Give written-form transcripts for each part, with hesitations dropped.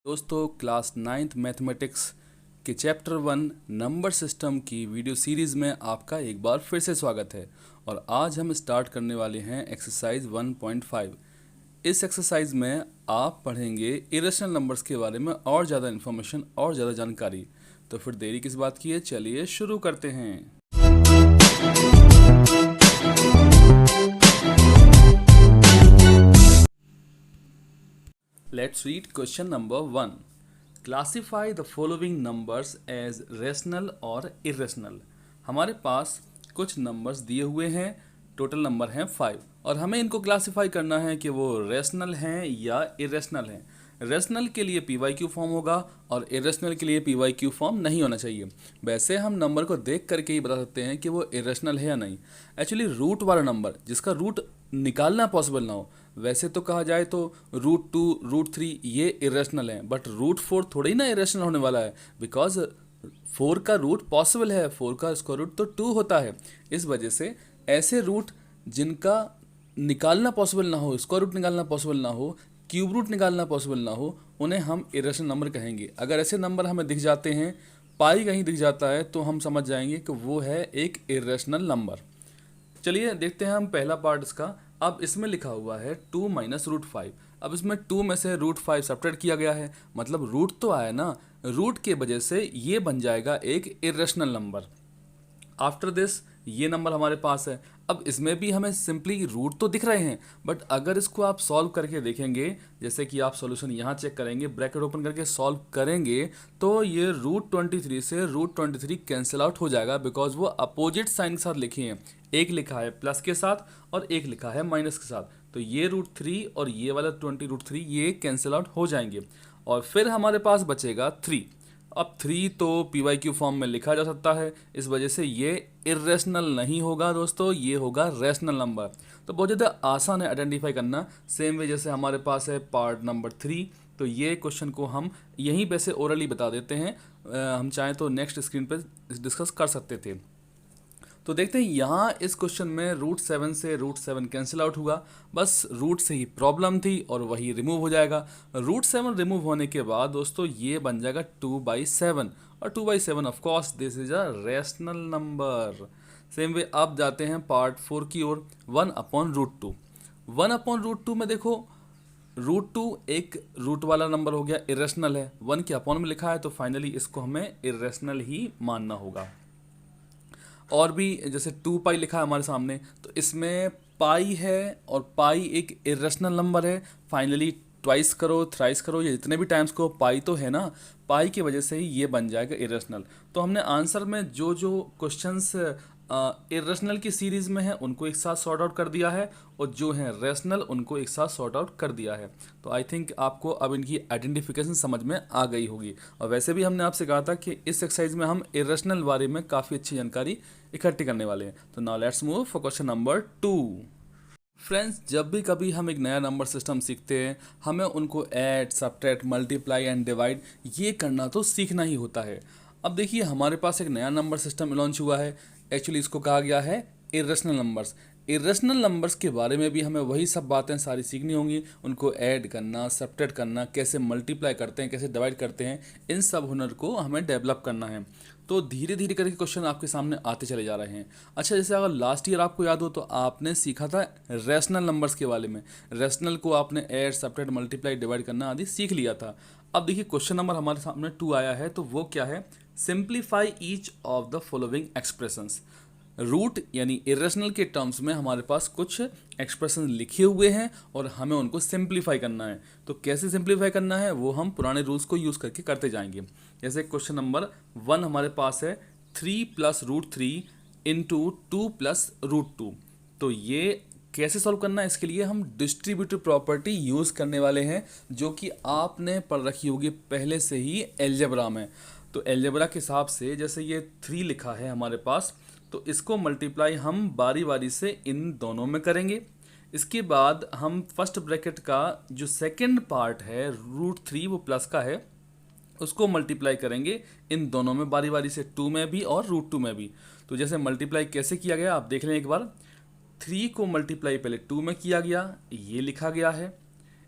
दोस्तों class ninth mathematics के chapter 1 number system की वीडियो सीरीज़ में आपका एक बार फिर से स्वागत है। और आज हम स्टार्ट करने वाले हैं एक्सरसाइज 1.5। इस एक्सरसाइज में आप पढ़ेंगे इरेशनल नंबर्स के बारे में और ज़्यादा इन्फॉर्मेशन और ज़्यादा जानकारी। तो फिर देरी किस बात की है, चलिए शुरू करते हैं। Let's read question number 1. Classify the following numbers as rational or irrational. हमारे पास कुछ नंबर्स दिए हुए हैं, टोटल नंबर हैं 5 और हमें इनको क्लासीफाई करना है कि वो रेशनल हैं या इरेशनल हैं। रेशनल के लिए PYQ फॉर्म होगा और इरेशनल के लिए PYQ फॉर्म नहीं होना चाहिए। वैसे हम नंबर को देख करके ही बता सकते हैं कि वो इरेशनल है या नहीं। एक्चुअली रूट वाला नंबर जिसका रूट निकालना पॉसिबल ना हो, वैसे तो कहा जाए तो √2 √3 ये इरेशनल है, बट √4 थोड़ा ही ना इरेशनल होने वाला है, बिकॉज 4 का रूट पॉसिबल है, 4 का स्क्वायर रूट तो 2 होता है। इस वजह से ऐसे रूट जिनका निकालना पॉसिबल ना हो, स्क्वायर रूट निकालना पॉसिबल ना हो, क्यूब रूट निकालना पॉसिबल ना हो, उन्हें हम इरेशनल नंबर कहेंगे। अगर ऐसे नंबर हमें दिख जाते हैं, पाई कहीं दिख जाता है, तो हम समझ जाएंगे कि वो है एक इरेशनल नंबर। चलिए देखते हैं हम पहला पार्ट इसका। अब इसमें लिखा हुआ है 2 - √5। अब इसमें 2 में से √5 सब्ट्रैक्ट किया गया है, मतलब रूट तो आया ना, रूट के वजह से ये बन जाएगा एक इरेशनल नंबर। आफ्टर दिस ये नंबर हमारे पास है। अब इसमें भी हमें सिंपली रूट तो दिख रहे हैं, बट अगर इसको आप सॉल्व करके देखेंगे, जैसे कि आप सॉल्यूशन यहाँ चेक करेंगे, ब्रैकेट ओपन करके सॉल्व करेंगे, तो ये √23 से √23 कैंसिल आउट हो जाएगा, बिकॉज वो अपोजिट साइन के साथ लिखे हैं। एक लिखा है प्लस के साथ और एक लिखा है माइनस के साथ, तो ये √3 और ये वाला 20√3 ये कैंसिल आउट हो जाएंगे। और फिर हमारे पास बचेगा 3। अब 3 तो PYQ फॉर्म में लिखा जा सकता है, इस वजह से ये इरेशनल नहीं होगा दोस्तों, ये होगा रेशनल नंबर। तो बहुत ज़्यादा आसान है आइडेंटिफाई करना। सेम वे जैसे हमारे पास है पार्ट नंबर 3, तो ये क्वेश्चन को हम यहीं पे से ओरली बता देते हैं। हम चाहें तो नेक्स्ट स्क्रीन पे डिस्कस कर सकते थे। तो देखते हैं यहाँ इस क्वेश्चन में √7 से √7 कैंसिल आउट हुआ, बस रूट से ही प्रॉब्लम थी और वही रिमूव हो जाएगा। √7 रिमूव होने के बाद दोस्तों ये बन जाएगा 2/7 और 2/7 of course this is a rational number. Same way अब जाते हैं पार्ट 4 की ओर। 1/√2। 1/√2 में देखो √2 एक रूट वाला नंबर हो गया, इरेशनल है। 1 के अपॉन में लिखा है, तो फाइनली इसको हमें इरेशनल ही मानना होगा। और भी जैसे 2π लिखा है हमारे सामने, तो इसमें पाई है और पाई एक इरेशनल नंबर है। फाइनली ट्वाइस करो, थ्राइस करो, ये जितने भी टाइम्स को पाई तो है ना, पाई की वजह से ही ये बन जाएगा इरेशनल। तो हमने आंसर में जो जो क्वेश्चंस इरेशनल की सीरीज में है उनको एक साथ सॉर्ट आउट कर दिया है, और जो है रेशनल उनको एक साथ सॉर्ट आउट कर दिया है। तो आई थिंक आपको अब इनकी आइडेंटिफिकेशन समझ में आ गई होगी। और वैसे भी हमने आपसे कहा था कि इस एक्सरसाइज में हम इरेशनल बारे में काफ़ी अच्छी जानकारी इकट्ठी करने वाले हैं। तो now let's move for question number 2। Friends, जब भी कभी हम एक नया नंबर सिस्टम सीखते हैं, हमें उनको add, subtract, multiply and divide ये करना तो सीखना ही होता है। अब देखिए हमारे पास एक नया नंबर सिस्टम लॉन्च हुआ है। एक्चुअली इसको कहा गया है इरेशनल नंबर्स। इरेशनल नंबर्स के बारे में भी हमें वही सब बातें सारी सीखनी होंगी। उनको ऐड करना, सब्ट्रैक्ट करना, कैसे मल्टीप्लाई करते हैं, कैसे डिवाइड करते हैं, इन सब हुनर को हमें डेवलप करना है। तो धीरे धीरे करके क्वेश्चन आपके सामने आते चले जा रहे हैं। अच्छा, जैसे अगर लास्ट ईयर आपको याद हो तो आपने सीखा था रेशनल नंबर्स के बारे में। रेशनल को आपने ऐड, सब्ट्रैक्ट, मल्टीप्लाई, डिवाइड करना आदि सीख लिया था। अब देखिए क्वेश्चन नंबर हमारे सामने 2 आया है, तो वो क्या है, simplify each of the following expressions. Root यानी इरेशनल के टर्म्स में हमारे पास कुछ एक्सप्रेशन लिखे हुए हैं और हमें उनको सिंप्लीफाई करना है। तो कैसे सिंप्लीफाई करना है वो हम पुराने रूल्स को यूज़ करके करते जाएंगे। जैसे क्वेश्चन नंबर 1 हमारे पास है 3 + √3 × 2 + √2। तो ये कैसे सॉल्व करना है, इसके लिए हम डिस्ट्रीब्यूटिव प्रॉपर्टी यूज़ करने वाले हैं, जो कि आपने पढ़ रखी होगी पहले से ही एलजेब्रा में। तो एलजेब्रा के हिसाब से जैसे ये 3 लिखा है हमारे पास, तो इसको मल्टीप्लाई हम बारी बारी से इन दोनों में करेंगे। इसके बाद हम फर्स्ट ब्रैकेट का जो सेकंड पार्ट है √3 वो प्लस का है, उसको मल्टीप्लाई करेंगे इन दोनों में बारी बारी से, 2 में भी और √2 में भी। तो जैसे मल्टीप्लाई कैसे किया गया आप देख लें एक बार। 3 को मल्टीप्लाई पहले 2 में किया गया, ये लिखा गया है।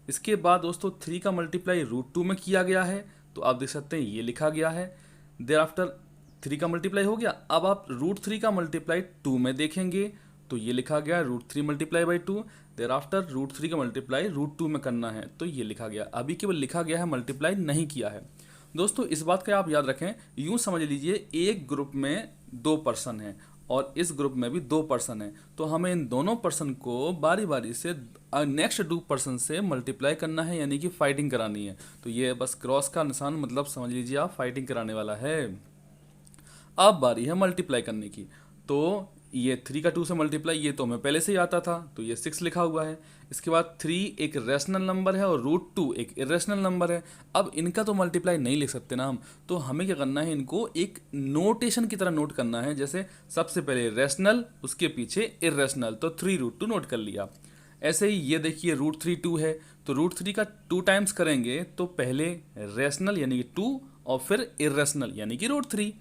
इसके बाद दोस्तों 3 का मल्टीप्लाई √2 में किया गया है, तो आप देख सकते हैं ये लिखा गया है। देयर आफ्टर 3 का मल्टीप्लाई हो गया, अब आप √3 का मल्टीप्लाई 2 में देखेंगे तो ये लिखा गया √3 मल्टीप्लाई बाई 2। देयर आफ्टर √3 का मल्टीप्लाई √2 में करना है तो ये लिखा गया। अभी केवल लिखा गया है, मल्टीप्लाई नहीं किया है। दोस्तों इस बात का आप याद रखें, यूं समझ लीजिए एक ग्रुप में 2 पर्सन हैं और इस ग्रुप में भी 2 पर्सन हैं, तो हमें इन दोनों पर्सन को बारी बारी से नेक्स्ट 2 पर्सन से मल्टीप्लाई करना है, यानी कि फाइटिंग करानी है। तो ये बस क्रॉस का निशान मतलब समझ लीजिए आप फाइटिंग कराने वाला है। अब बारी है मल्टीप्लाई करने की, तो ये 3 का 2 से मल्टीप्लाई, ये तो हमें पहले से ही आता था, तो ये 6 लिखा हुआ है। इसके बाद 3 एक रेशनल नंबर है और √2 एक इरेशनल नंबर है। अब इनका तो मल्टीप्लाई नहीं लिख सकते ना हम, तो हमें क्या करना है, इनको एक नोटेशन की तरह नोट करना है। जैसे सबसे पहले रेशनल, उसके पीछे इरेशनल, तो 3√2 नोट कर लिया। ऐसे ही ये देखिए √3 2 है, तो √3 का 2 टाइम्स करेंगे तो पहले रेशनल यानी कि 2 और फिर इरेशनल यानी कि √3।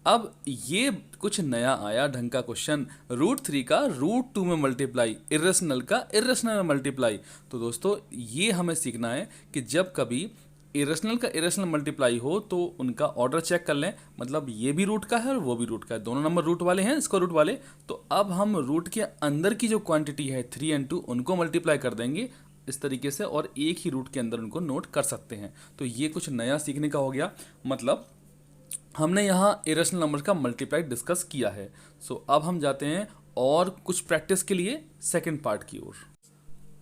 अब ये कुछ नया आया ढंग का क्वेश्चन, √3 का √2 में मल्टीप्लाई, इरेशनल का इरेशनल में मल्टीप्लाई। तो दोस्तों ये हमें सीखना है कि जब कभी इरेशनल का इरेशनल मल्टीप्लाई हो तो उनका ऑर्डर चेक कर लें, मतलब ये भी रूट का है और वो भी रूट का है, दोनों नंबर रूट वाले हैं, स्क्वायर रूट वाले। तो अब हम रूट के अंदर की जो क्वांटिटी है 3 और 2 उनको मल्टीप्लाई कर देंगे इस तरीके से, और एक ही रूट के अंदर उनको नोट कर सकते हैं। तो ये कुछ नया सीखने का हो गया, मतलब हमने यहाँ इरेशनल नंबर का मल्टीप्लाई डिस्कस किया है। सो अब हम जाते हैं और कुछ प्रैक्टिस के लिए सेकंड पार्ट की ओर।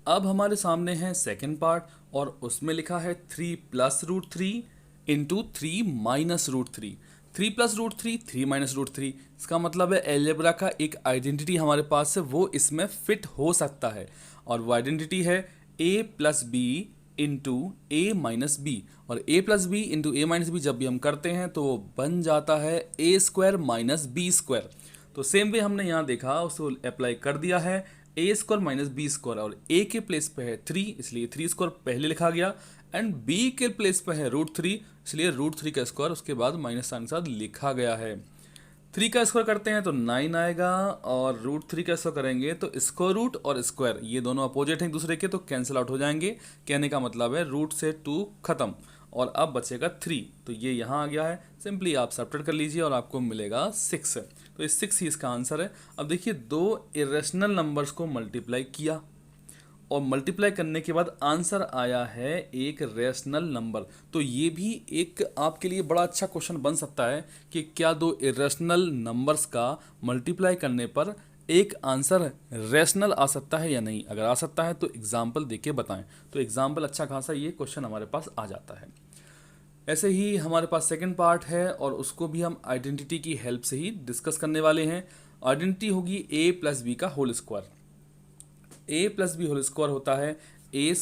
अब हमारे सामने है सेकंड पार्ट और उसमें लिखा है 3 + √3 इंटू 3 - √3। 3 + √3 3 - √3, इसका मतलब है एलजेब्रा का एक आइडेंटिटी हमारे पास है, वो इसमें फिट हो सकता है। और वो आइडेंटिटी है a + b into a - b। और a + b into a - b जब भी हम करते हैं तो वो बन जाता है a² - b²। तो सेम वे हमने यहाँ देखा, उसको अप्लाई कर दिया है, a² - b², और a के प्लेस पे है 3 इसलिए 3² पहले लिखा गया, एंड b के प्लेस पे है √3 इसलिए √3 का स्क्वायर उसके बाद माइनस साइन के साथ लिखा गया है। 3 का स्क्वायर करते हैं तो 9 आएगा, और √3 का स्क्वायर करेंगे तो स्क्वायर रूट और स्क्वायर ये दोनों अपोजिट हैं एक दूसरे के, तो कैंसिल आउट हो जाएंगे। कहने का मतलब है रूट से 2 खत्म और अब बचेगा 3, तो ये यहाँ आ गया है। सिंपली आप सब्ट्रैक्ट कर लीजिए और आपको मिलेगा 6। तो ये 6 ही इसका आंसर है। अब देखिए 2 इरेशनल नंबर्स को मल्टीप्लाई किया और मल्टीप्लाई करने के बाद आंसर आया है एक रेशनल नंबर। तो ये भी एक आपके लिए बड़ा अच्छा क्वेश्चन बन सकता है कि क्या 2 इरेशनल नंबर्स का मल्टीप्लाई करने पर एक आंसर रेशनल आ सकता है या नहीं। अगर आ सकता है तो एग्जाम्पल देके बताएं। तो एग्जाम्पल अच्छा खासा ये क्वेश्चन हमारे पास आ जाता है। ऐसे ही हमारे पास सेकंड पार्ट है और उसको भी हम आइडेंटिटी की हेल्प से ही डिस्कस करने वाले हैं। आइडेंटिटी होगी a + b का whole square. a + b whole square होता है a²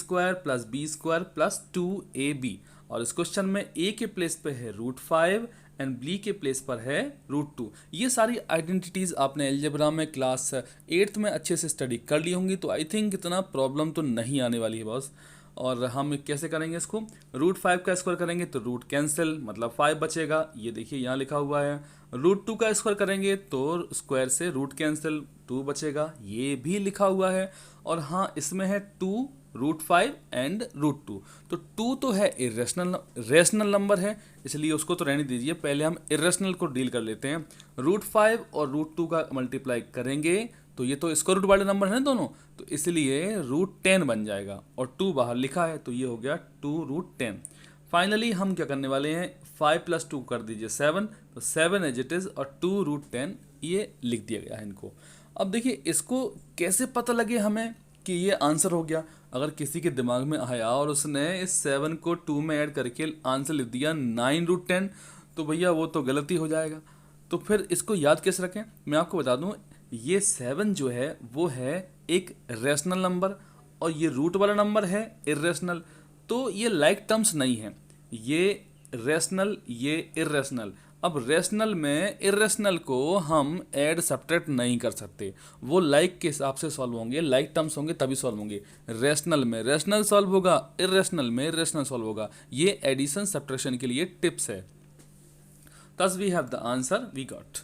+ b² + 2ab, और इस क्वेश्चन में a के प्लेस पे है √5 एंड b के प्लेस पर है √2। ये सारी आइडेंटिटीज आपने अलजेब्रा में क्लास 8th में अच्छे से स्टडी कर ली होंगी, तो आई थिंक इतना प्रॉब्लम तो नहीं आने वाली है बॉस। और हम कैसे करेंगे इसको, √5 का स्क्वायर करेंगे तो रूट कैंसिल, मतलब 5 बचेगा, ये देखिए यहाँ लिखा हुआ है। √2 का स्क्वायर करेंगे तो स्क्वायर से रूट कैंसिल, 2 बचेगा, ये भी लिखा हुआ है। और हाँ इसमें है 2 √5 एंड √2। तो 2 तो है रेशनल नंबर है, इसलिए उसको तो रहने दीजिए, पहले हम इरेशनल को डील कर लेते हैं। √5 और √2 का मल्टीप्लाई करेंगे तो ये तो स्क्वायर रूट वाले नंबर हैं दोनों, तो इसलिए √10 बन जाएगा, और 2 बाहर लिखा है तो ये हो गया 2√10। फाइनली हम क्या करने वाले हैं, 5 + 2 कर दीजिए 7, तो 7 एज इट इज़, और 2√10 ये लिख दिया गया है इनको। अब देखिए इसको कैसे पता लगे हमें कि ये आंसर हो गया। अगर किसी के दिमाग में आया और उसने इस 7 को 2 में ऐड करके आंसर लिख दिया 9√10, तो भैया वो तो गलती हो जाएगा। तो फिर इसको याद कैसे रखें, मैं आपको बता दूं, ये 7 जो है वो है एक रेशनल नंबर और ये रूट वाला नंबर है इरेशनल। तो ये लाइक टर्म्स नहीं है, ये रेशनल ये इरेशनल। अब रेशनल में इरेशनल को हम ऐड सब्ट्रैक्ट नहीं कर सकते, वो लाइक के हिसाब से सॉल्व होंगे, लाइक टर्म्स होंगे तभी सॉल्व होंगे। रेशनल में रेशनल सॉल्व होगा, इरेशनल में इरेशनल सॉल्व होगा। ये एडिशन सब्ट्रैक्शन के लिए टिप्स है। Thus we have the answer we got.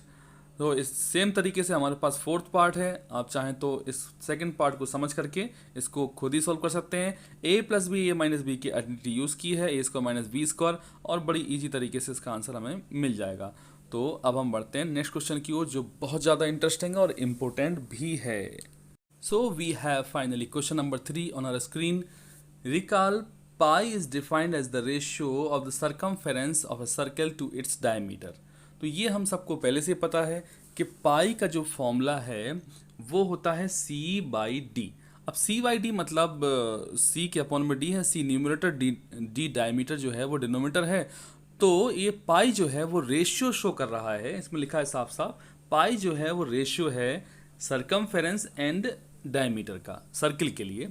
तो इस सेम तरीके से हमारे पास फोर्थ पार्ट है। आप चाहें तो इस सेकंड पार्ट को समझ करके इसको खुद ही सॉल्व कर सकते हैं। a plus b a minus b की आइडेंटिटी यूज़ की है, a square minus b square, और बड़ी इजी तरीके से इसका आंसर हमें मिल जाएगा। तो अब हम बढ़ते हैं नेक्स्ट क्वेश्चन की ओर, जो बहुत ज़्यादा इंटरेस्टिंग है और इम्पोर्टेंट भी है। So we have finally question number 3 on our screen. Recall pi is defined as the ratio of the circumference of a circle to its diameter. तो ये हम सबको पहले से पता है कि पाई का जो फॉर्मूला है वो होता है c बाई डी। अब c बाई डी मतलब c के अपॉन में d है, c न्यूमरेटर, d डायमीटर जो है वो डिनोमिनेटर है। तो ये पाई जो है वो रेशियो शो कर रहा है, इसमें लिखा है साफ साफ, पाई जो है वो रेशियो है सरकमफेरेंस एंड डायमीटर का सर्किल के लिए।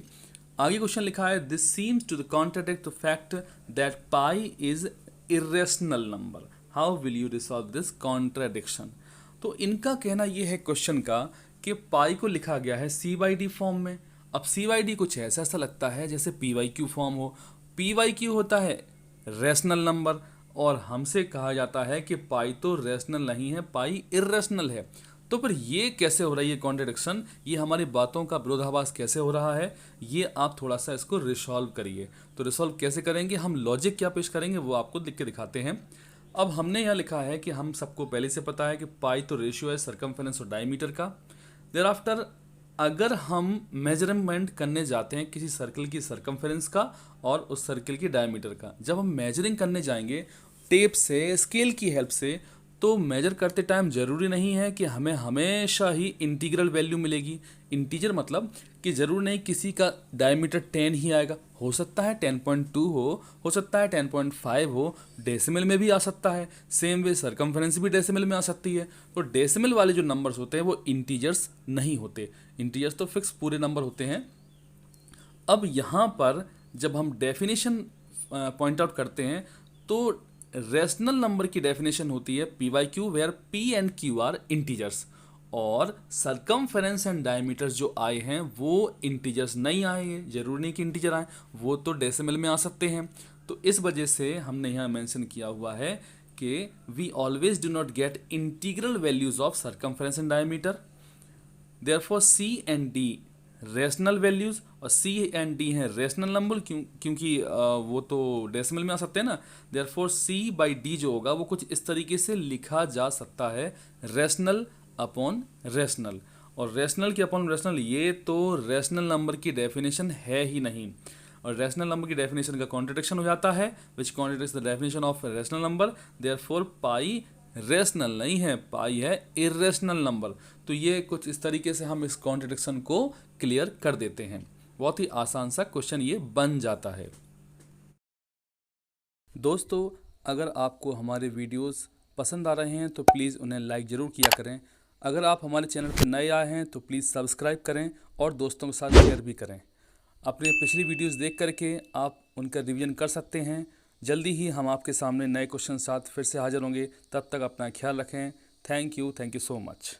आगे क्वेश्चन लिखा है this seems to the contradict the fact that pi is irrational number, how will you resolve this contradiction. तो इनका कहना यह है क्वेश्चन का कि पाई को लिखा गया है सी बाई डी फॉर्म में। अब सी बाई डी कुछ ऐसा लगता है जैसे पी वाई क्यू फॉर्म हो। पी वाई क्यू होता है रेशनल नंबर, और हमसे कहा जाता है कि पाई तो रेशनल नहीं है, पाई इरेशनल है। तो फिर ये कैसे हो रही है कॉन्ट्रडिक्शन, ये हमारी बातों का विरोधाभास कैसे हो रहा है, ये आप थोड़ा सा इसको रिसॉल्व करिए। तो रिसॉल्व कैसे करेंगे, हम लॉजिक क्या पेश करेंगे वो आपको लिख के दिखाते हैं। अब हमने यहाँ लिखा है कि हम सबको पहले से पता है कि पाई तो रेशियो है सरकमफेरेंस और डायमीटर का। देयर आफ्टर अगर हम मेजरमेंट करने जाते हैं किसी सर्कल की सरकमफेरेंस का और उस सर्कल की डायमीटर का, जब हम मेजरिंग करने जाएंगे टेप से, स्केल की हेल्प से, तो मेजर करते टाइम ज़रूरी नहीं है कि हमें हमेशा ही इंटीग्रल वैल्यू मिलेगी। इंटीजर मतलब कि ज़रूर नहीं किसी का डायमीटर 10 ही आएगा, हो सकता है 10.2 हो सकता है 10.5 हो, डेसिमल में भी आ सकता है। सेम वे सरकमफेरेंस भी डेसिमल में आ सकती है। तो डेसिमल वाले जो नंबर्स होते हैं वो इंटीजर्स नहीं होते, इंटीजर्स तो फिक्स पूरे नंबर होते हैं। अब यहाँ पर जब हम डेफिनेशन पॉइंट आउट करते हैं तो रेशनल नंबर की डेफिनेशन होती है p by q, where p and q are integers, और सरकमफेरेंस एंड डायमीटर जो आए हैं वो इंटीजर्स नहीं आए हैं, जरूरी नहीं कि इंटीजर आए, वो तो डेसिमल में आ सकते हैं। तो इस वजह से हमने यहाँ मेंशन किया हुआ है कि we always do not get integral values of circumference and diameter. Therefore c and d rational values और सी एंड डी हैं रेशनल नंबर, क्योंकि वो तो डेसिमल में आ सकते हैं ना। देयरफॉर सी बाई डी जो होगा वो कुछ इस तरीके से लिखा जा सकता है, रेशनल अपॉन रेशनल। और रेशनल की अपॉन रेशनल, ये तो रेशनल नंबर की डेफिनेशन है ही नहीं, और रेशनल नंबर की डेफिनेशन का कॉन्ट्रडिक्शन हो जाता है, which contradicts the definition of rational number. Therefore pi rational नहीं है, पाई है इरेशनल नंबर। तो ये कुछ इस तरीके से हम इस कॉन्ट्रडिक्शन को क्लियर कर देते हैं। बहुत ही आसान सा क्वेश्चन ये बन जाता है। दोस्तों, अगर आपको हमारे वीडियोस पसंद आ रहे हैं तो प्लीज़ उन्हें लाइक ज़रूर किया करें। अगर आप हमारे चैनल पर नए आए हैं तो प्लीज़ सब्सक्राइब करें और दोस्तों के साथ शेयर भी करें। अपने पिछली वीडियोस देख करके आप उनका रिवीजन कर सकते हैं। जल्दी ही हम आपके सामने नए क्वेश्चन साथ फिर से हाजिर होंगे। तब तक अपना ख्याल रखें। Thank you so much.